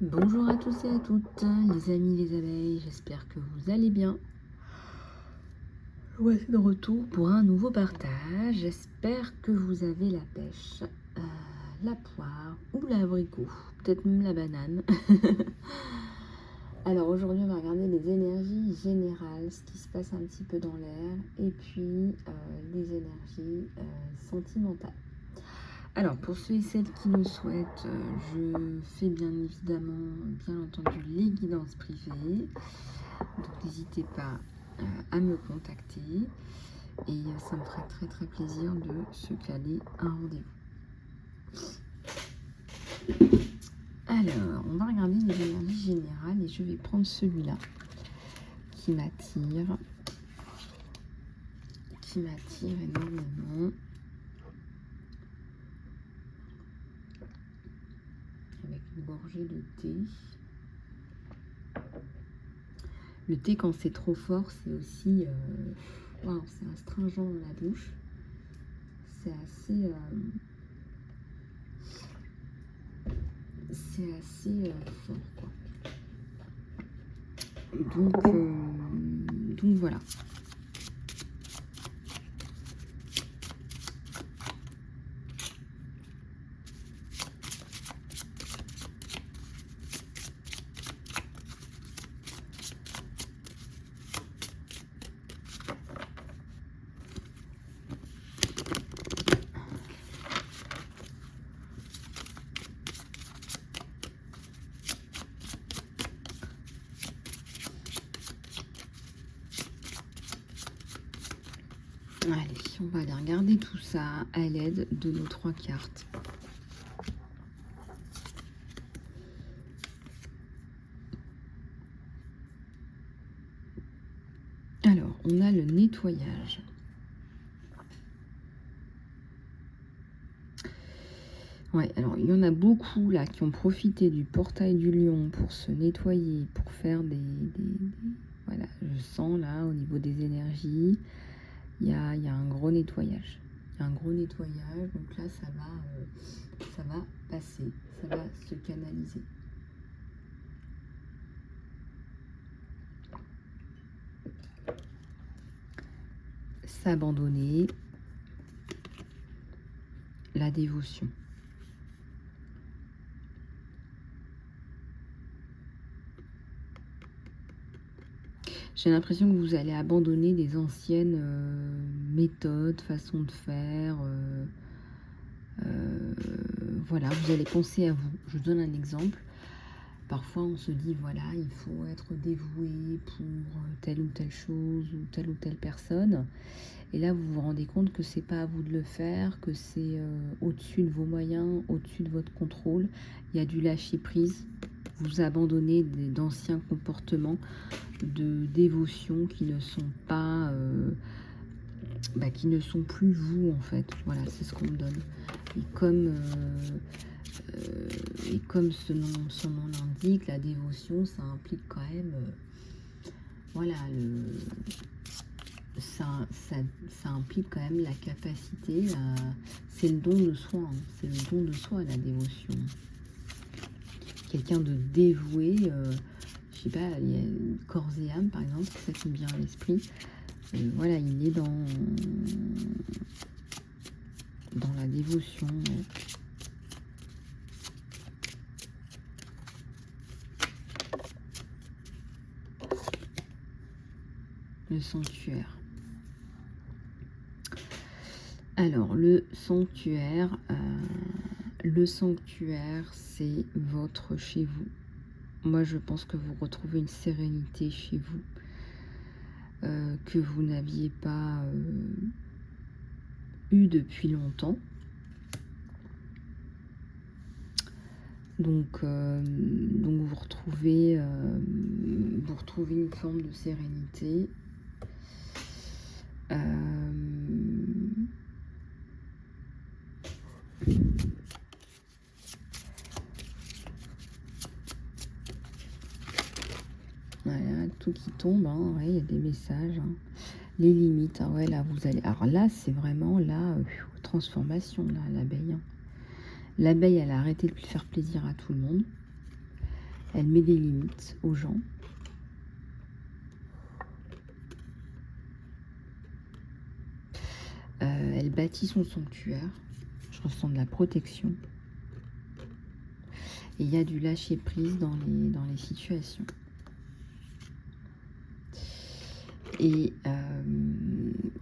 Bonjour à tous et à toutes, les amis, les abeilles, j'espère que vous allez bien. Voici de retour pour un nouveau partage. J'espère que vous avez la pêche, la poire ou l'abricot, peut-être même la banane. Alors aujourd'hui, on va regarder les énergies générales, ce qui se passe un petit peu dans l'air, et puis les énergies sentimentales. Alors, pour ceux et celles qui le souhaitent, je fais bien évidemment, bien entendu, les guidances privées. Donc, n'hésitez pas à me contacter. Et ça me ferait très très plaisir de se caler un rendez-vous. Alors, on va regarder les énergies générales et je vais prendre celui-là qui m'attire énormément. Avec une gorgée de thé. Le thé, quand c'est trop fort, c'est aussi... Waouh, c'est astringent dans la bouche. C'est assez... fort, quoi. Donc voilà. Allez, on va aller regarder tout ça à l'aide de nos 3 cartes. Alors, on a le nettoyage. Ouais, alors il y en a beaucoup là qui ont profité du portail du lion pour se nettoyer, pour faire voilà, je sens là au niveau des énergies, il y a un gros nettoyage. Il y a un gros nettoyage, donc là ça va passer, ça va se canaliser. S'abandonner, la dévotion. J'ai l'impression que vous allez abandonner des anciennes méthodes, façons de faire. Voilà, vous allez penser à vous. Je vous donne un exemple. Parfois, on se dit, voilà, il faut être dévoué pour telle ou telle chose ou telle personne. Et là, vous vous rendez compte que c'est pas à vous de le faire, que c'est au-dessus de vos moyens, au-dessus de votre contrôle. Il y a du lâcher-prise. Vous abandonnez d'anciens comportements de dévotion qui ne sont pas... qui ne sont plus vous, en fait. Voilà, c'est ce qu'on me donne. Et comme son nom l'indique, la dévotion, ça implique quand même, voilà, ça implique quand même la capacité, c'est le don de soi, hein, c'est le don de soi, la dévotion. Quelqu'un de dévoué, je sais pas, il y a corps et âme, par exemple, c'est ça qui me vient à l'esprit. Voilà, il est dans la dévotion. Le sanctuaire. Alors, le sanctuaire, c'est votre chez vous. Moi, je pense que vous retrouvez une sérénité chez vous que vous n'aviez pas eu depuis longtemps. Donc vous retrouvez une forme de sérénité. Voilà, tout qui tombe, hein, ouais, il y a des messages. Hein. Les limites, hein, ouais, là vous allez. Alors là, c'est vraiment la transformation, là, l'abeille. Hein. L'abeille, elle a arrêté de faire plaisir à tout le monde. Elle met des limites aux gens. Elle bâtit son sanctuaire. Je ressens de la protection. Et il y a du lâcher prise dans les situations. Et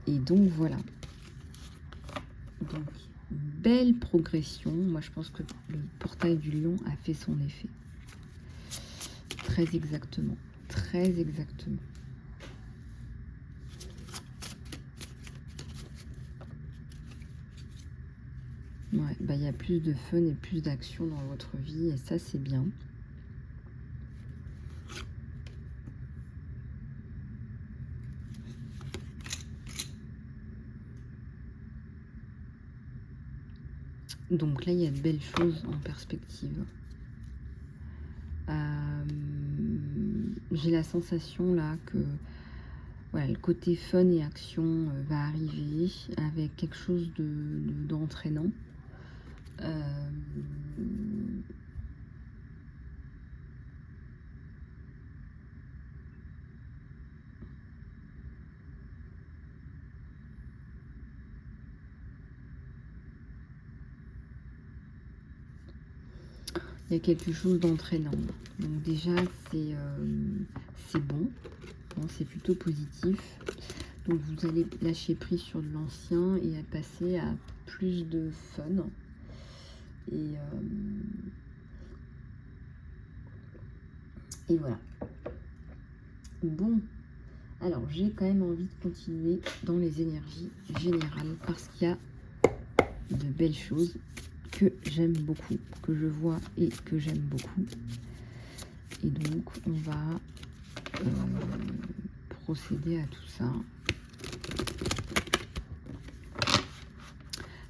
donc voilà. Donc, belle progression. Moi, je pense que le portail du lion a fait son effet. Très exactement. Très exactement. Ouais, bah, il y a plus de fun et plus d'action dans votre vie. Et ça, c'est bien. Donc là, il y a de belles choses en perspective. J'ai la sensation là que voilà, le côté fun et action va arriver avec quelque chose d'entraînant. Il y a quelque chose d'entraînant. Donc déjà, c'est bon. Bon, c'est plutôt positif. Donc vous allez lâcher prise sur de l'ancien et passer à plus de fun. Et voilà. Bon, alors j'ai quand même envie de continuer dans les énergies générales parce qu'il y a de belles choses que j'aime beaucoup, que je vois et que j'aime beaucoup. Et donc on va procéder à tout ça.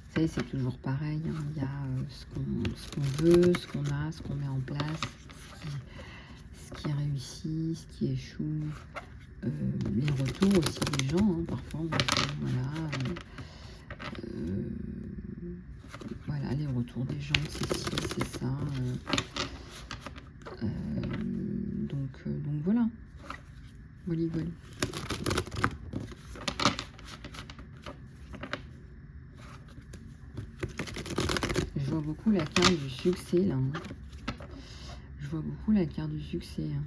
Vous savez, c'est toujours pareil, hein. Il y a ce qu'on veut, ce qu'on a, ce qu'on met en place, ce qui réussit, ce qui échoue, les retours aussi des gens, hein. Parfois on fait, voilà, les retours des gens, c'est ci, c'est ça. Donc voilà. Voilà. Je vois beaucoup la carte du succès là. Hein. Je vois beaucoup la carte du succès. Hein.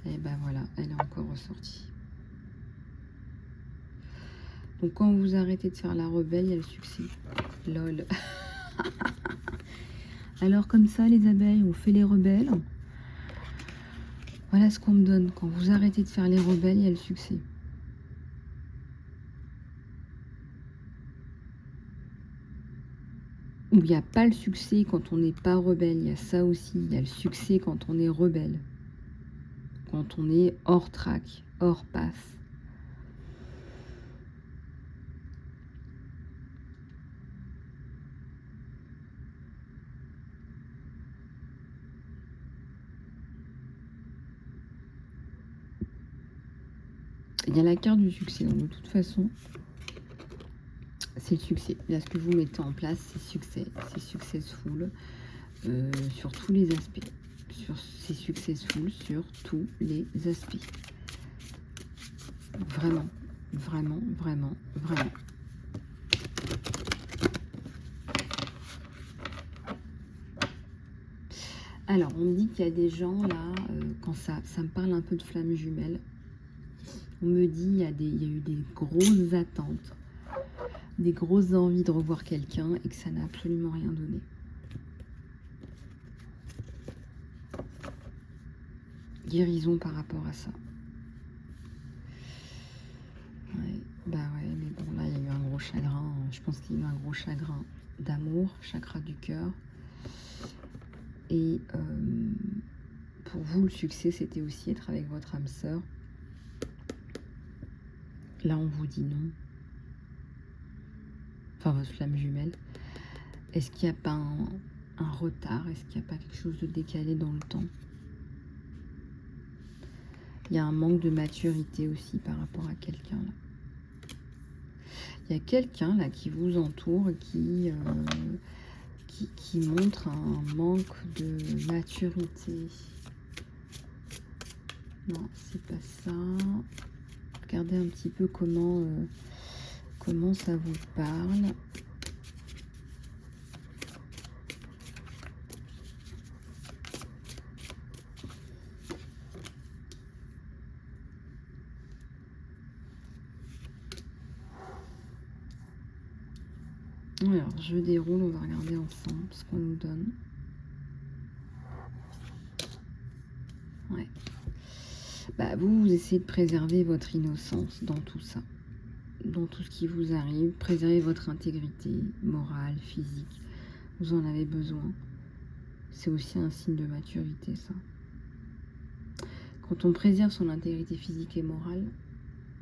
Et ben voilà, elle est encore ressortie. Donc quand vous arrêtez de faire la rebelle, il y a le succès. Lol. Alors comme ça, les abeilles, on fait les rebelles. Voilà ce qu'on me donne. Quand vous arrêtez de faire les rebelles, il y a le succès. Ou il n'y a pas le succès quand on n'est pas rebelle. Il y a ça aussi. Il y a le succès quand on est rebelle. Quand on est hors track, hors passe. Il y a la carte du succès. Donc de toute façon, c'est le succès. Là, ce que vous mettez en place, c'est succès. C'est successful sur tous les aspects. C'est successful sur tous les aspects. Vraiment, vraiment, vraiment, vraiment. Alors, on me dit qu'il y a des gens là, quand ça me parle un peu de flammes jumelles, on me dit il y a eu des grosses attentes, des grosses envies de revoir quelqu'un et que ça n'a absolument rien donné. Guérison par rapport à ça. Ouais, bah ouais, mais bon, là, il y a eu un gros chagrin. Je pense qu'il y a eu un gros chagrin d'amour, chakra du cœur. Et pour vous, le succès, c'était aussi être avec votre âme sœur. Là, on vous dit non. Enfin, votre flamme jumelle. Est-ce qu'il n'y a pas un retard? Est-ce qu'il n'y a pas quelque chose de décalé dans le temps? Il y a un manque de maturité aussi par rapport à quelqu'un là. Il y a quelqu'un là qui vous entoure, qui montre un manque de maturité. Non, c'est pas ça. Regardez un petit peu comment ça vous parle. Alors, je déroule, on va regarder ensemble ce qu'on nous donne. Ouais. Bah, vous essayez de préserver votre innocence dans tout ça, dans tout ce qui vous arrive. Préserver votre intégrité morale, physique. Vous en avez besoin. C'est aussi un signe de maturité, ça. Quand on préserve son intégrité physique et morale,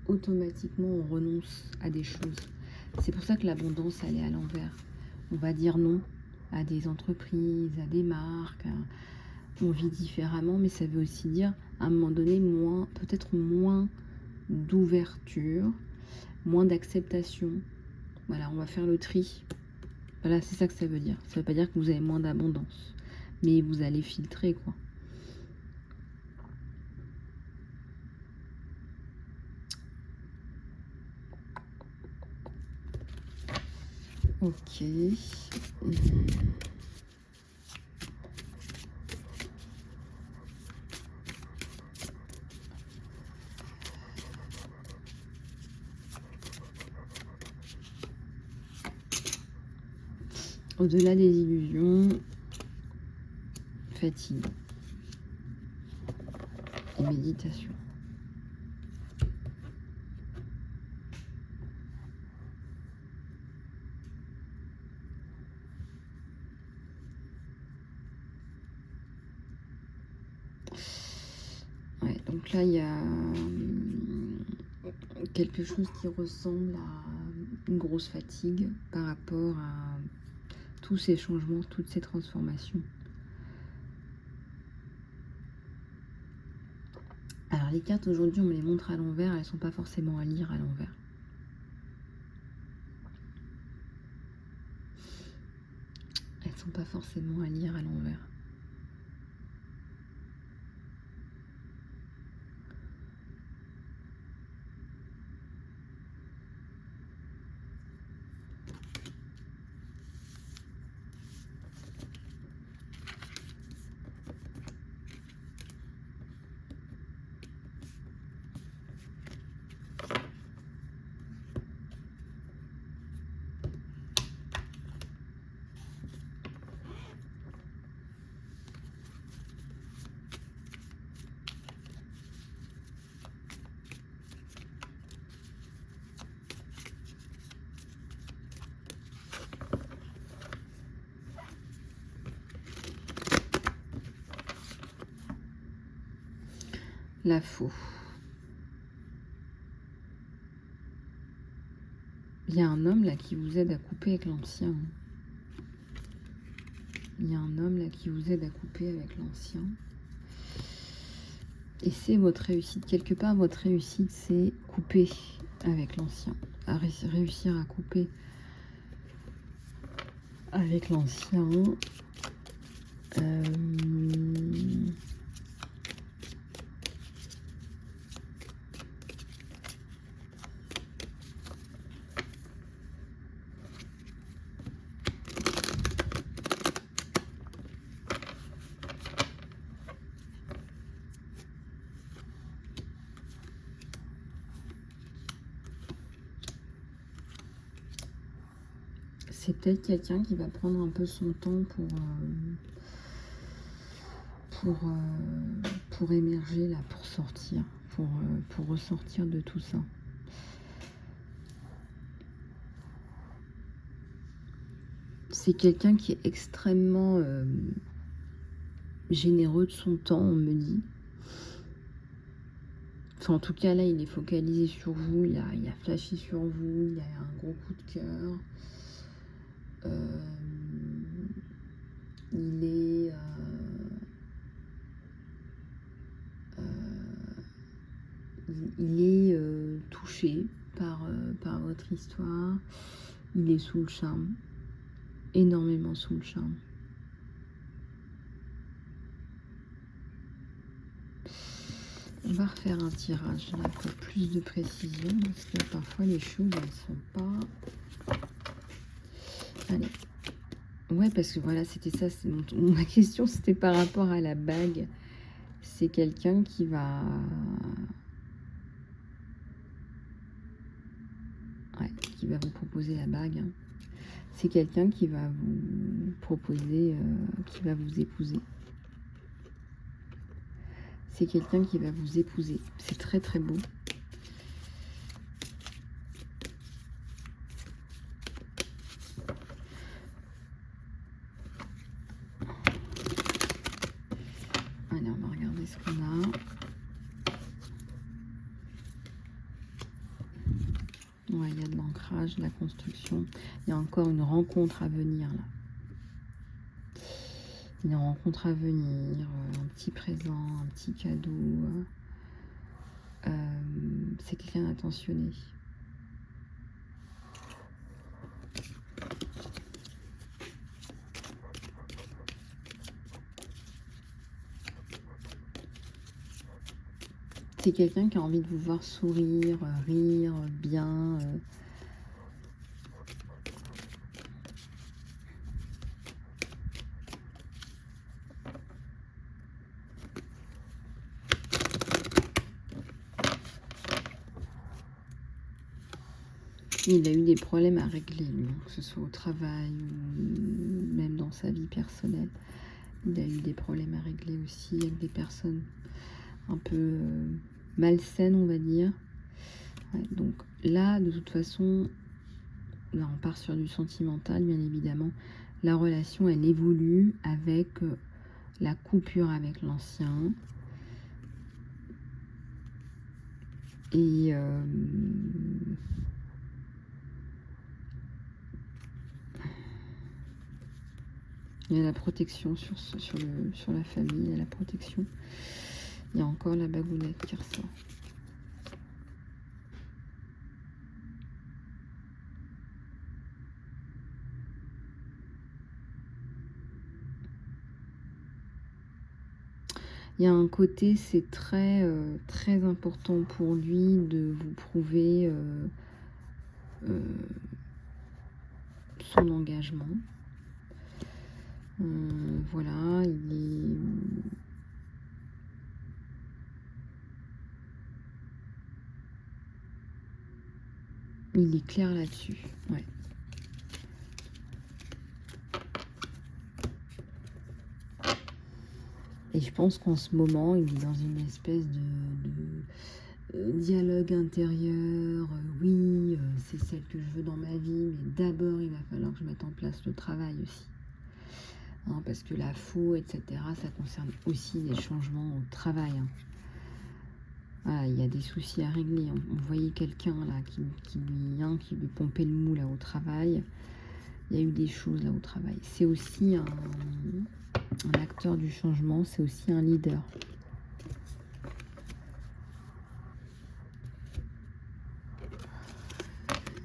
automatiquement, on renonce à des choses. C'est pour ça que l'abondance, elle est à l'envers. On va dire non à des entreprises, à des marques. On vit différemment, mais ça veut aussi dire, à un moment donné, peut-être moins d'ouverture, moins d'acceptation. Voilà, on va faire le tri. Voilà, c'est ça que ça veut dire. Ça veut pas dire que vous avez moins d'abondance, mais vous allez filtrer, quoi. Ok. Au-delà des illusions, fatigue et méditation. Ouais, donc là, il y a quelque chose qui ressemble à une grosse fatigue par rapport à tous ces changements, toutes ces transformations. Alors les cartes aujourd'hui, on me les montre à l'envers, elles ne sont pas forcément à lire à l'envers. Elles ne sont pas forcément à lire à l'envers. La faux. Il y a un homme là qui vous aide à couper avec l'ancien. Il y a un homme là qui vous aide à couper avec l'ancien. Et c'est votre réussite. Quelque part, votre réussite, c'est couper avec l'ancien. Réussir à couper avec l'ancien. C'est peut-être quelqu'un qui va prendre un peu son temps pour émerger, là, pour sortir, pour ressortir de tout ça. C'est quelqu'un qui est extrêmement généreux de son temps, on me dit. Enfin, en tout cas, là, il est focalisé sur vous, il a flashé sur vous, il a un gros coup de cœur. Il est touché par votre histoire. Il est sous le charme, énormément sous le charme. On va refaire un tirage là pour plus de précision parce que parfois les choses elles sont pas. Allez. Ouais, parce que voilà, c'était ça. Ma question, c'était par rapport à la bague. C'est quelqu'un qui va. Ouais, qui va vous proposer la bague. Hein. C'est quelqu'un qui va vous proposer, qui va vous épouser. C'est quelqu'un qui va vous épouser. C'est très très beau. Allez, on va regarder ce qu'on a. Ouais, il y a de l'ancrage, de la construction. Il y a encore une rencontre à venir là. Une rencontre à venir, un petit présent, un petit cadeau. C'est quelqu'un d'attentionné. C'est quelqu'un qui a envie de vous voir sourire, rire, bien. Il a eu des problèmes à régler, lui, que ce soit au travail ou même dans sa vie personnelle. Il a eu des problèmes à régler aussi avec des personnes un peu malsaines, on va dire. Ouais, donc là, de toute façon, là, on part sur du sentimental, bien évidemment. La relation, elle évolue avec la coupure avec l'ancien. Et il y a la protection sur la famille, il y a la protection. Il y a encore la bagounette qui ressort. Il y a un côté, c'est très, très important pour lui de vous prouver son engagement. Voilà, il est clair là-dessus. Ouais. Et je pense qu'en ce moment, il est dans une espèce de dialogue intérieur. Oui, c'est celle que je veux dans ma vie, mais d'abord, il va falloir que je mette en place le travail aussi. Hein, parce que la faux, etc., ça concerne aussi des changements au travail. Hein. Voilà, il y a des soucis à régler. On voyait quelqu'un là qui lui pompait le mou là au travail. Il y a eu des choses là au travail. C'est aussi un acteur du changement, c'est aussi un leader.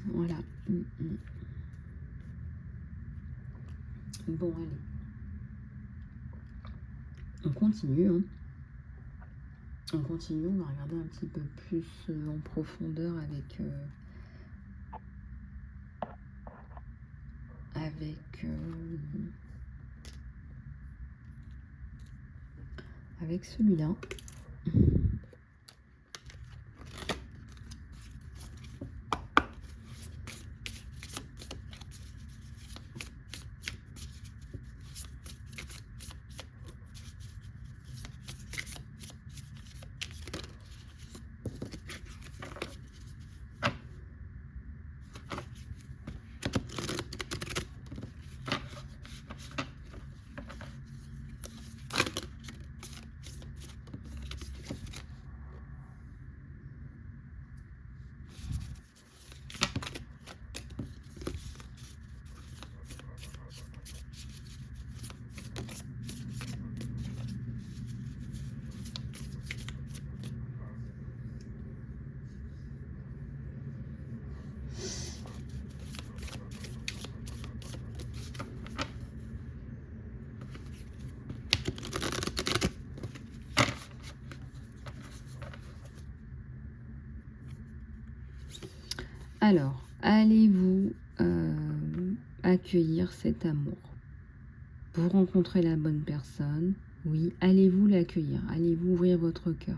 Voilà. Bon, allez. On continue. Hein. On continue, on va regarder un petit peu plus en profondeur avec celui-là. Alors, allez-vous accueillir cet amour? Vous rencontrez la bonne personne, oui. Allez-vous l'accueillir? Allez-vous ouvrir votre cœur?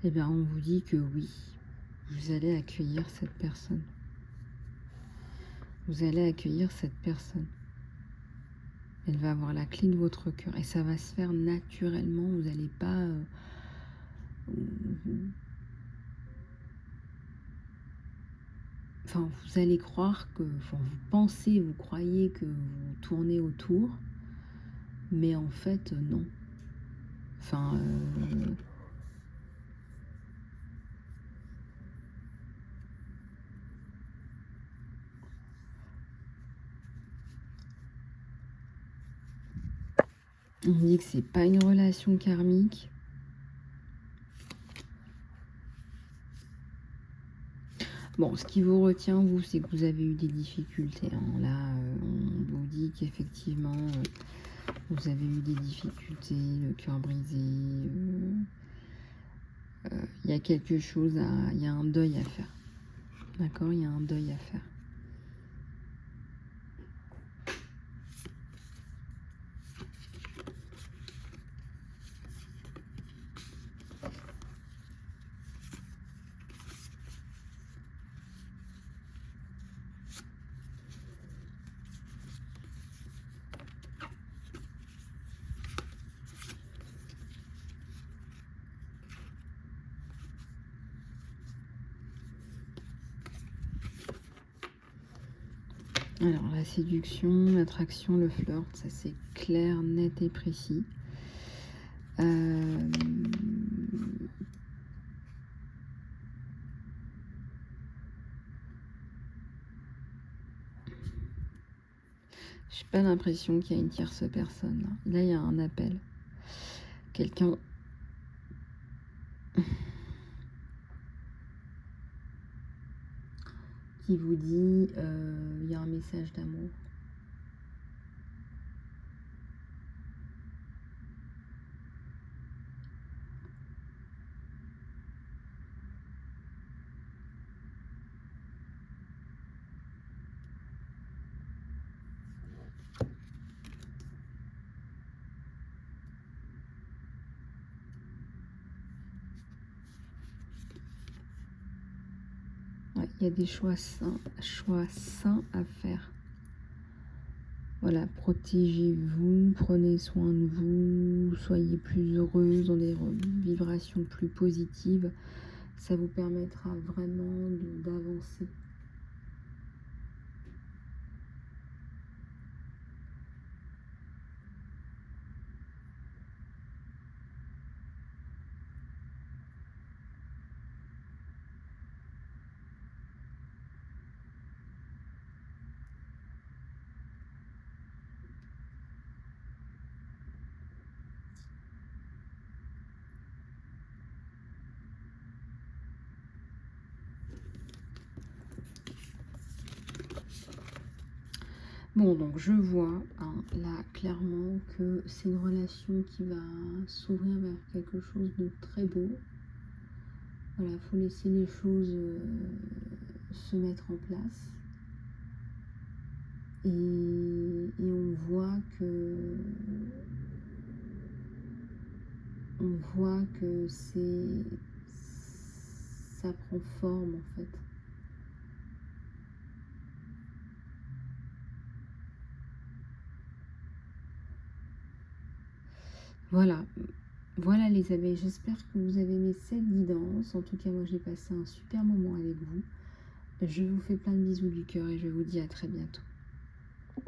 Eh bien, on vous dit que oui, vous allez accueillir cette personne. Vous allez accueillir cette personne. Elle va avoir la clé de votre cœur et ça va se faire naturellement. Vous n'allez pas... Enfin, vous allez croire que... Enfin, vous pensez, vous croyez que vous tournez autour, mais en fait, non. Enfin... on dit que c'est pas une relation karmique. Bon, ce qui vous retient, vous, c'est que vous avez eu des difficultés. Hein. Là, on vous dit qu'effectivement, vous avez eu des difficultés, le cœur brisé. Il y a quelque chose il y a un deuil à faire. D'accord? Il y a un deuil à faire. Alors, la séduction, l'attraction, le flirt, ça c'est clair, net et précis. J'ai pas l'impression qu'il y a une tierce personne. Là, il y a un appel. Quelqu'un... qui vous dit il y a un message d'amour. Ouais, il y a des choix sains à faire. Voilà, protégez-vous, prenez soin de vous, soyez plus heureuse, dans des vibrations plus positives. Ça vous permettra vraiment d'avancer. Bon, donc je vois là clairement que c'est une relation qui va s'ouvrir vers quelque chose de très beau. Voilà, il faut laisser les choses se mettre en place. Et on voit que ça prend forme en fait. Voilà, voilà les abeilles, j'espère que vous avez aimé cette guidance. En tout cas, moi j'ai passé un super moment avec vous. Je vous fais plein de bisous du cœur et je vous dis à très bientôt.